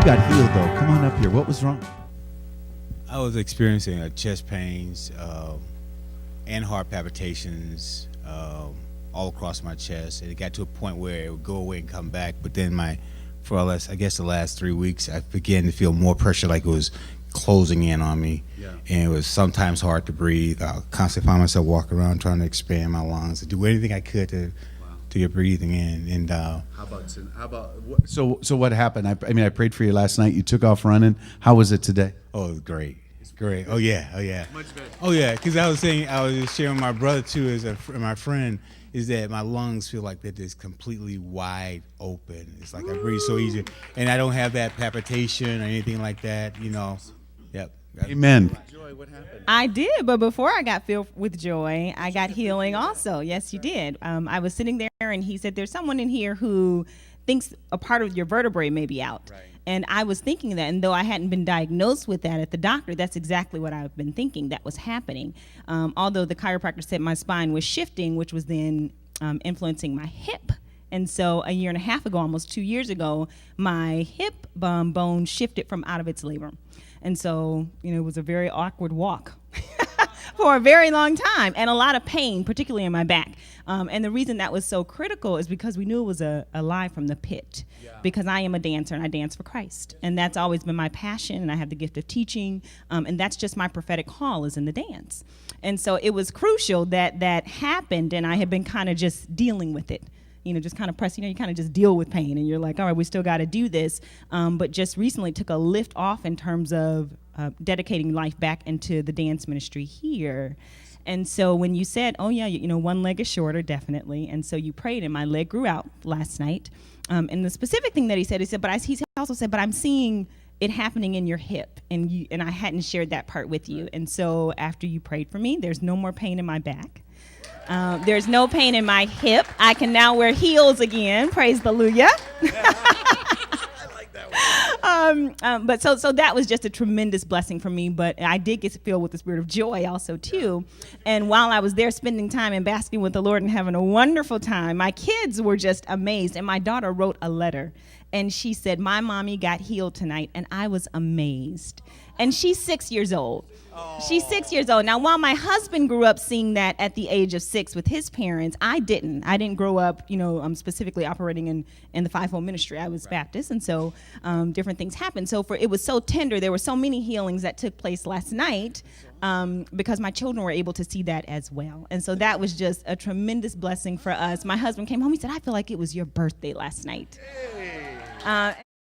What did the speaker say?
You got healed, though. Come on up here. What was wrong? I was experiencing chest pains and heart palpitations all across my chest. And it got to a point where it would go away and come back. But then for I guess the last 3 weeks, I began to feel more pressure, like it was closing in on me. Yeah. And it was sometimes hard to breathe. I constantly find myself walking around trying to expand my lungs, to do anything I could to get breathing in. And So what happened? I prayed for you last night. You took off running. How was it today? Oh, it was great. It's great. Oh yeah. Much better. Oh yeah, because I was just sharing with my brother too, my friend, is that my lungs feel like they're just completely wide open. It's like I breathe so easy, and I don't have that palpitation or anything like that. Yep. Amen. Joy, what happened? I did, but before I got filled with joy, I got healing also. Yes, you did. I was sitting there, and he said, "There's someone in here who thinks a part of your vertebrae may be out." Right. And I was thinking that, and though I hadn't been diagnosed with that at the doctor, that's exactly what I've been thinking that was happening. Although the chiropractor said my spine was shifting, which was then influencing my hip. And so a year and a half ago, almost 2 years ago, my hip bone shifted from out of its labrum. And so, it was a very awkward walk for a very long time, and a lot of pain, particularly in my back. And the reason that was so critical is because we knew it was a lie from the pit. Yeah. Because I am a dancer, and I dance for Christ. And that's always been my passion, and I have the gift of teaching, and that's just my prophetic call is in the dance. And so it was crucial that happened, and I had been kind of just dealing with it. Just kind of press, you kind of just deal with pain, and you're like, all right, we still got to do this. But just recently took a lift off in terms of dedicating life back into the dance ministry here. And so when you said, oh yeah, one leg is shorter, definitely. And so you prayed, and my leg grew out last night. And the specific thing that he said, he also said, but I'm seeing it happening in your hip, and I hadn't shared that part with you. And so after you prayed for me, there's no more pain in my back. There's no pain in my hip. I can now wear heels again. Praise the Hallelujah. I like that one. But so that was just a tremendous blessing for me. But I did get filled with the spirit of joy also too. And while I was there spending time and basking with the Lord and having a wonderful time, my kids were just amazed. And my daughter wrote a letter, and she said, "My mommy got healed tonight," and I was amazed. And she's 6 years old. She's 6 years old. Now, while my husband grew up seeing that at the age of 6 with his parents, I didn't. I didn't grow up, specifically operating in the fivefold ministry. I was Baptist, and so different things happened. So it was so tender. There were so many healings that took place last night because my children were able to see that as well. And so that was just a tremendous blessing for us. My husband came home. He said, "I feel like it was your birthday last night."